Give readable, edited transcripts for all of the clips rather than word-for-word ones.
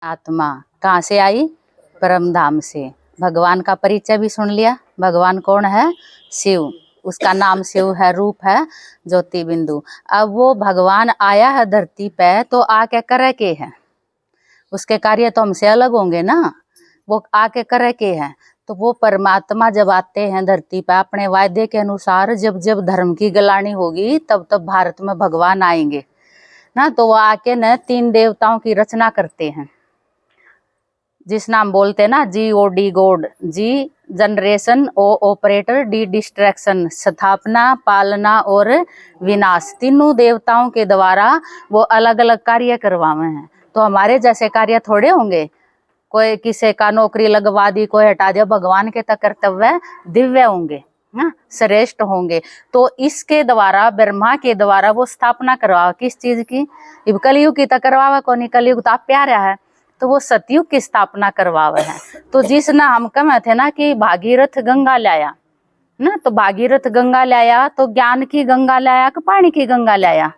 आत्मा कहाँ से आई? परम धाम से। भगवान का परिचय भी सुन लिया। भगवान कौन है? शिव। उसका नाम शिव है, रूप है ज्योति बिंदु। अब वो भगवान आया है धरती पे तो आके करे के है, उसके कार्य तो हमसे अलग होंगे ना। वो आके करे के है तो वो परमात्मा जब आते हैं धरती पे अपने वायदे के अनुसार, जब जब धर्म की गलानी होगी तब तब भारत में भगवान आएंगे ना। तो वो आके न 3 देवताओं की रचना करते हैं, जिस नाम बोलते हैं ना GOD God. G generation, O operator, D destruction, स्थापना, पालना और विनाश। तीनों देवताओं के द्वारा वो अलग अलग कार्य करवावे हैं। तो हमारे जैसे कार्य थोड़े होंगे, कोई किसी का नौकरी लगवा दी, कोई हटा दिया। भगवान के तक कर्तव्य दिव्य होंगे ना, श्रेष्ठ होंगे। तो इसके द्वारा, ब्रह्मा के द्वारा वो स्थापना करवा किस चीज की? कलयुग की तक करवावा को नहीं, कलयुग तो आप प्यारा है, तो वो सतयुग की स्थापना करवावे है। तो जिस ना हम कहे थे ना कि भागीरथ गंगा लाया ना, तो भागीरथ गंगा लाया तो ज्ञान की गंगा लाया कि पानी की गंगा लाया?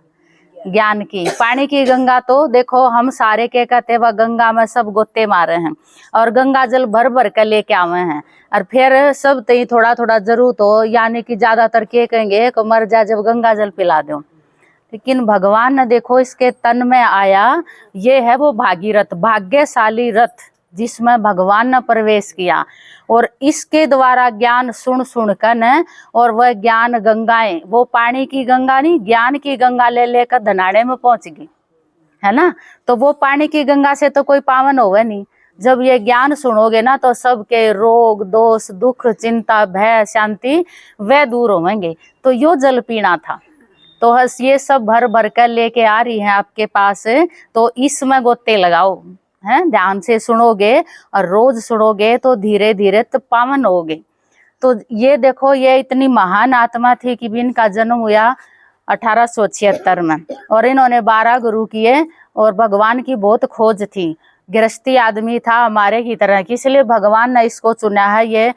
ज्ञान की। पानी की गंगा तो देखो हम सारे के कहते वह गंगा में सब गोते मारे हैं और गंगा जल भर भर के लेके आवे हैं। और फिर सब तई थोड़ा थोड़ा जरूरत हो, यानी कि ज्यादातर के कहेंगे कि मर जा जब गंगा जल पिला दो। लेकिन भगवान ने देखो इसके तन में आया, ये है वो भागीरथ, भाग्यशाली रथ जिसमें भगवान ने प्रवेश किया। और इसके द्वारा ज्ञान सुन सुन कर न, और वह ज्ञान गंगाएं, वो पानी की गंगा नहीं, ज्ञान की गंगा ले लेकर धनाड़े में पहुंच गई है ना। तो वो पानी की गंगा से तो कोई पावन होगा नहीं। जब ये ज्ञान सुनोगे ना तो सबके रोग दोष दुख चिंता भय शांति वह दूर होंगे। तो यो जल पीना था। तो हस ये सब भर भर कर लेके आ रही है आपके पास, तो इसमें गोते लगाओ हैं, ध्यान से सुनोगे और रोज सुनोगे तो धीरे धीरे तो पावन होगे। तो ये देखो, ये इतनी महान आत्मा थी कि इनका जन्म हुआ 1876 में, और इन्होंने 12 गुरु किए और भगवान की बहुत खोज थी। गृहस्थी आदमी था हमारे की तरह की, इसलिए भगवान ने इसको चुना है। ये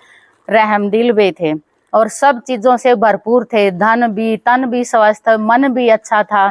रहमदिल भी थे और सब चीजों से भरपूर थे, धन भी, तन भी स्वस्थ, मन भी अच्छा था।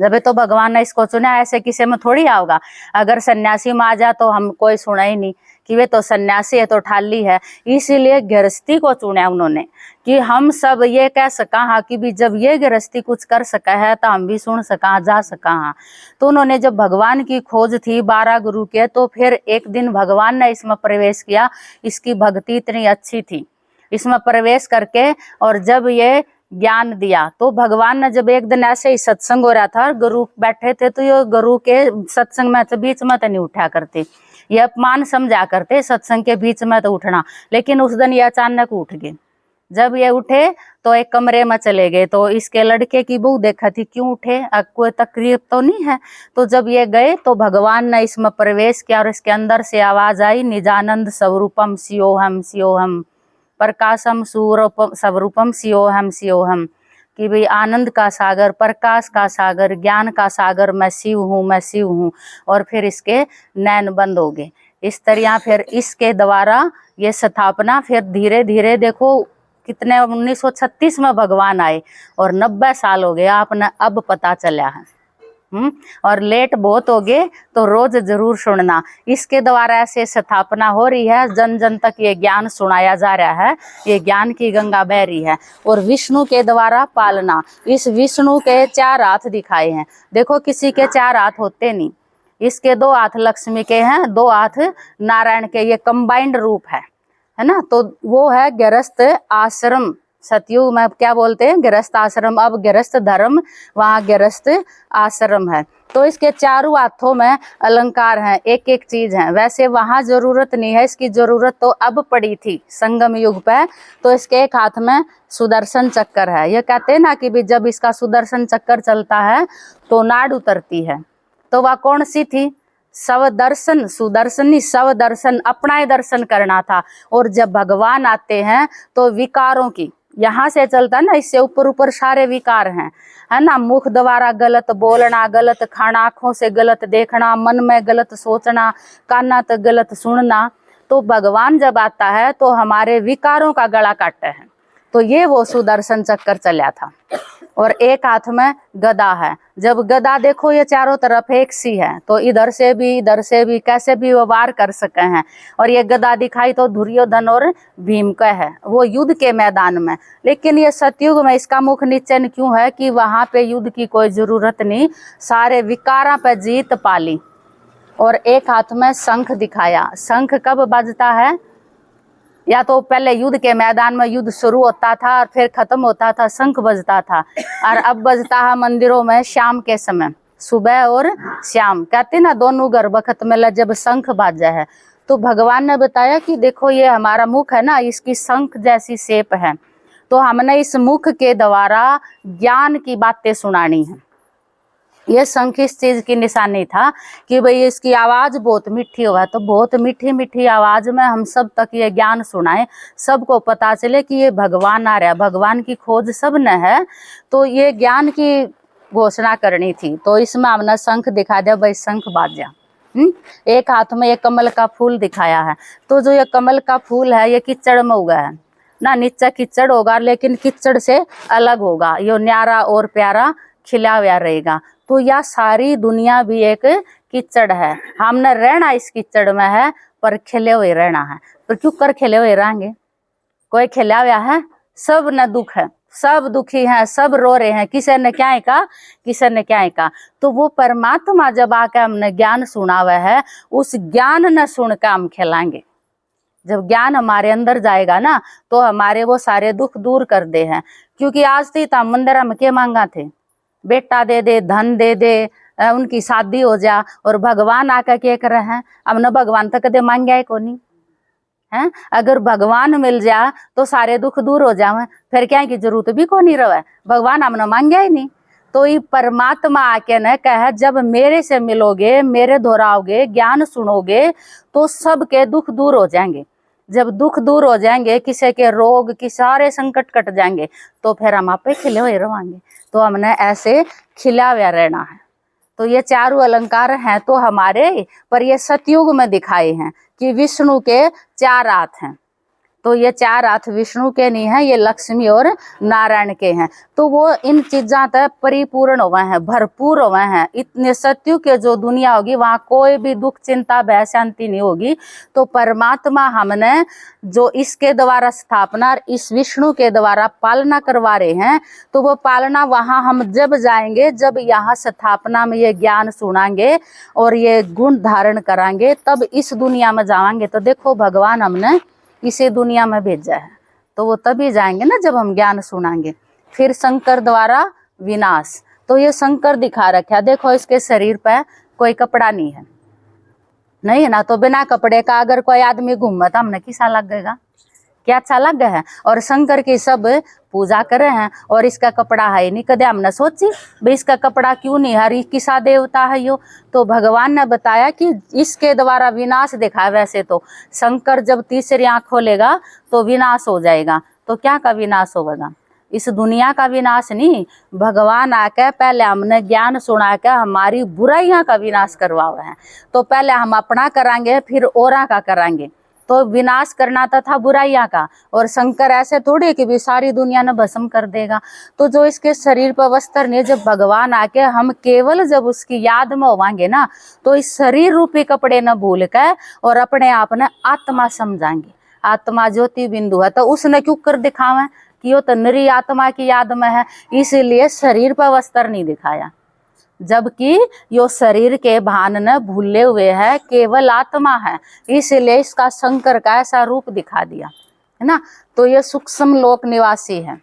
जब तो भगवान ने इसको चुना, ऐसे किसी में थोड़ी आओगा। अगर सन्यासी में आ जा तो हम कोई सुना ही नहीं कि वे तो सन्यासी है तो ठाली है। इसीलिए गृहस्थी को चुना उन्होंने कि हम सब ये कह सका हाँ कि भी जब ये गृहस्थी कुछ कर सका है तो हम भी सुन सका, जा सका हाँ। तो उन्होंने जब भगवान की खोज थी 12 गुरु के, तो फिर एक दिन भगवान ने इसमें प्रवेश किया। इसकी भक्ति इतनी अच्छी थी इसमें प्रवेश करके, और जब ये ज्ञान दिया तो भगवान ने, जब एक दिन ऐसे ही सत्संग हो रहा था, गुरु बैठे थे, तो ये गुरु के सत्संग में तो बीच में तो नहीं उठा करते, ये अपमान समझा करते सत्संग के बीच में तो उठना। लेकिन उस दिन ये अचानक उठ गए। जब ये उठे तो एक कमरे में चले गए। तो इसके लड़के की बहू देखा थी क्यों उठे, कोई तकलीफ तो नहीं है। तो जब ये गए तो भगवान ने इसमें प्रवेश किया और इसके अंदर से आवाज आई, निजानंद स्वरूपम सियोहम सियोहम, प्रकाशम स्वरूपम स्वरूपम सियोहम सियोहम, कि भाई आनंद का सागर, प्रकाश का सागर, ज्ञान का सागर मैं शिव हूँ, मैं शिव हूँ। और फिर इसके नैन बंद हो गए। इस तरह फिर इसके द्वारा ये स्थापना, फिर धीरे धीरे देखो कितने 1936 में भगवान आए और 90 साल हो गए, आपने अब पता चला है। और लेट बहुत हो गए तो रोज जरूर सुनना। इसके द्वारा ऐसे स्थापना हो रही है, जन जन तक ये ज्ञान सुनाया जा रहा है, ये ज्ञान की गंगा बह रही है। और विष्णु के द्वारा पालना, इस विष्णु के 4 हाथ दिखाए हैं। देखो किसी के 4 हाथ होते नहीं, इसके 2 हाथ लक्ष्मी के हैं, 2 हाथ नारायण के, ये कंबाइंड रूप है ना। तो वो है गृहस्थ आश्रम। सतयुग में क्या बोलते हैं? गृहस्थ आश्रम। अब गृहस्थ धर्म, वहाँ गृहस्थ आश्रम है। तो इसके 4 हाथों में अलंकार हैं, एक एक चीज है। वैसे वहाँ जरूरत नहीं है, इसकी जरूरत तो अब पड़ी थी संगम युग पे। तो इसके एक हाथ में सुदर्शन चक्कर है। ये कहते हैं ना कि भी जब इसका सुदर्शन चक्कर चलता है तो नाड़ उतरती है। तो वह कौन सी थी? स्वदर्शन, सुदर्शनी स्वदर्शन, अपना ही दर्शन करना था। और जब भगवान आते हैं तो विकारों की, यहाँ से चलता है ना, इससे ऊपर ऊपर सारे विकार हैं, है ना। मुख द्वारा गलत बोलना, गलत खाना, आंखों से गलत देखना, मन में गलत सोचना, काना तक गलत सुनना। तो भगवान जब आता है तो हमारे विकारों का गला काटता है। तो ये वो सुदर्शन चक्कर चला था। और एक हाथ में गदा है। जब गदा देखो ये चारों तरफ एक सी है, तो इधर से भी कैसे भी वो वार कर सके हैं। और ये गदा दिखाई तो दुर्योधन और भीम का है, वो युद्ध के मैदान में। लेकिन ये सतयुग में इसका मुख नीचे क्यों है कि वहां पे युद्ध की कोई जरूरत नहीं, सारे विकारा पे जीत पाली। और एक हाथ में शंख दिखाया। शंख कब बजता है? या तो पहले युद्ध के मैदान में युद्ध शुरू होता था और फिर खत्म होता था, शंख बजता था। और अब बजता है मंदिरों में शाम के समय, सुबह और शाम। कहते ना दोनों घर बखत में जब शंख बाजा है। तो भगवान ने बताया कि देखो ये हमारा मुख है ना, इसकी शंख जैसी शेप है। तो हमने इस मुख के द्वारा ज्ञान की बातें सुनानी है। ये शंख इस चीज की निशानी था कि भाई इसकी आवाज बहुत मीठी हुआ है, तो बहुत मीठी मीठी आवाज में हम सब तक ये ज्ञान सुनाए, सबको पता चले कि ये भगवान आ रहा है, भगवान की खोज सब न है। तो ये ज्ञान की घोषणा करनी थी। तो इसमें हमने शंख दिखा दिया, भाई शंख बाजा। एक हाथ में ये कमल का फूल दिखाया है। तो जो ये कमल का फूल है ये कीचड़ में उगा है ना, नीचे कीचड़ होगा लेकिन कीचड़ से अलग होगा, ये न्यारा और प्यारा खिला हुआ रहेगा। तो यह सारी दुनिया भी एक कीचड़ है, हमने रहना इस कीचड़ में है, पर खिले हुए रहना है। तो क्यों कर खिले हुए रहेंगे? कोई खिला हुआ है? सब न दुख है, सब दुखी हैं, सब रो रहे हैं, किसी ने क्या कहा, किसी ने क्या कहा। तो वो परमात्मा जब आकर हमने ज्ञान सुना हुआ है, उस ज्ञान न सुनकर हम खिलाएंगे। जब ज्ञान हमारे अंदर जाएगा ना, तो हमारे वो सारे दुख दूर कर दे हैं। क्योंकि आज थी मंदिर में क्या मांगा थे? बेटा दे दे, धन दे दे, उनकी शादी हो जा। और भगवान आकर क्या कर रहे हैं? अब न भगवान तक कदे मांग गया को नहीं है। अगर भगवान मिल जा तो सारे दुख दूर हो जावे, फिर क्या की जरूरत भी को नहीं रहे। भगवान हमने मांगे ही नहीं। तो ये परमात्मा आके न कहे जब मेरे से मिलोगे, मेरे दोहराओगे, ज्ञान सुनोगे, तो सबके दुख दूर हो जाएंगे। जब दुख दूर हो जाएंगे, किसी के रोग की सारे संकट कट जाएंगे, तो फिर हम आप पे खिले हुए रहेंगे। तो हमने ऐसे खिला हुआ रहना है। तो ये चारों अलंकार हैं तो हमारे, पर ये सतयुग में दिखाए हैं कि विष्णु के 4 हाथ हैं। तो ये 4 हाथ विष्णु के नहीं है, ये लक्ष्मी और नारायण के हैं। तो वो इन चीजा तक परिपूर्ण हुए हैं, भरपूर हुए हैं। इतने सत्यु के जो दुनिया होगी वहाँ कोई भी दुख चिंता भय शांति नहीं होगी। तो परमात्मा हमने जो इसके द्वारा स्थापना, इस विष्णु के द्वारा पालना करवा रहे हैं, तो वो पालना वहाँ हम जब जाएंगे, जब यहाँ स्थापना में ये ज्ञान सुनाएंगे और ये गुण धारण कराएंगे, तब इस दुनिया में जाएंगे। तो देखो भगवान हमने इसे दुनिया में भेजा है, तो वो तभी जाएंगे ना जब हम ज्ञान सुनाएंगे। फिर शंकर द्वारा विनाश। तो ये शंकर दिखा रखा, देखो इसके शरीर पर कोई कपड़ा नहीं है, नहीं है ना। तो बिना कपड़े का अगर कोई आदमी घूमे तो हमने किसा लगेगा? क्या अच्छा लग है। और शंकर की सब पूजा करे हैं और इसका कपड़ा है नहीं। कदे हमने सोची भाई इसका कपड़ा क्यों नहीं है, किसा देवता है यो? तो भगवान ने बताया कि इसके द्वारा विनाश दिखा। वैसे तो शंकर जब तीसरी आंख खोलेगा तो विनाश हो जाएगा। तो क्या का विनाश होगा? इस दुनिया का विनाश नहीं, भगवान आके पहले हमने ज्ञान सुना के हमारी बुराइयां का विनाश करवावे हैं। तो पहले हम अपना कराएंगे, फिर औरा का कराएंगे। तो विनाश करना था बुराइयां का। और शंकर ऐसे थोड़े कि भी सारी दुनिया ने भस्म कर देगा। तो जो इसके शरीर पर वस्त्र नहीं, जब भगवान आके हम केवल जब उसकी याद में होवांगे ना, तो इस शरीर रूपी कपड़े न भूल कर और अपने आप ने आत्मा समझाएंगे। आत्मा ज्योति बिंदु है, तो उसने क्यों कर दिखावे कि वो तो नरी आत्मा की याद में है, इसीलिए शरीर पर वस्त्र नहीं दिखाया। जबकि यो शरीर के भान न भूले हुए है, केवल आत्मा है, इसलिए इसका शंकर का ऐसा रूप दिखा दिया है ना। तो ये सूक्ष्म लोक निवासी है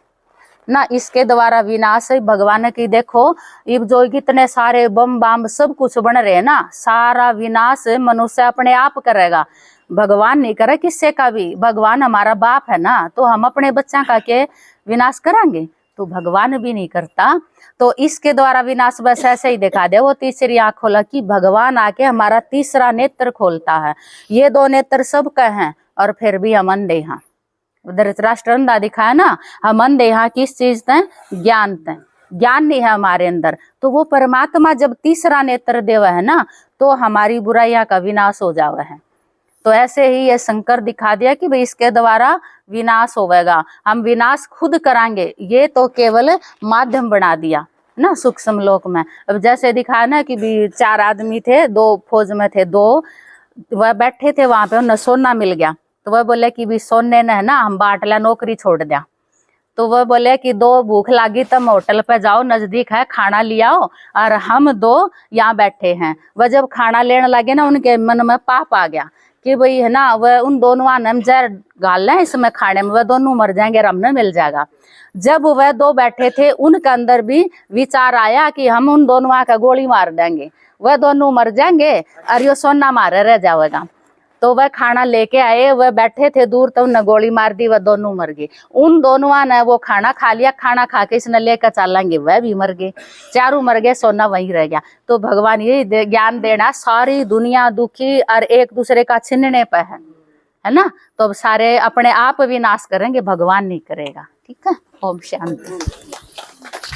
ना, इसके द्वारा विनाश है भगवान की। देखो ये जो कितने सारे बम बाम सब कुछ बन रहे हैं ना, सारा विनाश मनुष्य अपने आप करेगा, भगवान नहीं करे किससे का भी। भगवान हमारा बाप है ना, तो हम अपने बच्चा का के विनाश कराएंगे? तो भगवान भी नहीं करता। तो इसके द्वारा विनाश बस ऐसे ही दिखा दे। वो तीसरी आंख खोला कि भगवान आके हमारा तीसरा नेत्र खोलता है। ये 2 नेत्र सबका हैं और फिर भी हम अंधे हैं। धृतराष्ट्र अंधा दिखाया ना, हम अंधे हैं किस चीज तय? ज्ञान तय। ज्ञान नहीं है हमारे अंदर। तो वो परमात्मा जब तीसरा नेत्र देवा है ना, तो हमारी बुराइयां का विनाश हो जावा है। तो ऐसे ही ये शंकर दिखा दिया कि भाई इसके द्वारा विनाश होवेगा, हम विनाश खुद कराएंगे, ये तो केवल माध्यम बना दिया ना सूक्ष्म लोक में। अब जैसे दिखाया ना कि भी 4 आदमी थे, 2 फौज में थे, 2 वह बैठे थे वहां पे, उन्हें सोना मिल गया, तो वह बोले कि भी सोने ने है ना हम बांट लिया, नौकरी छोड़ दिया। तो वह बोले कि 2 भूख लगी, तुम होटल पे जाओ, नजदीक है, खाना लियाओ, और हम 2 यहाँ बैठे हैं। वह जब खाना लेने लगे ना, उनके मन में पाप आ गया कि भाई है ना वह उन दोनों ने हम जहर गाल लें इसमें खाने में, वह दोनों मर जाएंगे और हमें मिल जाएगा। जब वह 2 बैठे थे, उनके अंदर भी विचार आया कि हम उन दोनों का गोली मार देंगे, वह दोनों मर जाएंगे और ये सोना मारे रह जाएगा। तो वह खाना लेके आए, वह बैठे थे दूर, तो उन्हें गोली मार दी, वह दोनों मर गए। उन दोनों ने वो खाना खा लिया, खाना खा के इसने लेकर चलेंगे, वह भी मर गए, चारों मर गए, सोना वहीं रह गया। तो भगवान ये ज्ञान देना, सारी दुनिया दुखी और एक दूसरे का छीनने पे है ना, तो अब सारे अपने आप विनाश करेंगे, भगवान नहीं करेगा। ठीक है, ओम शांति।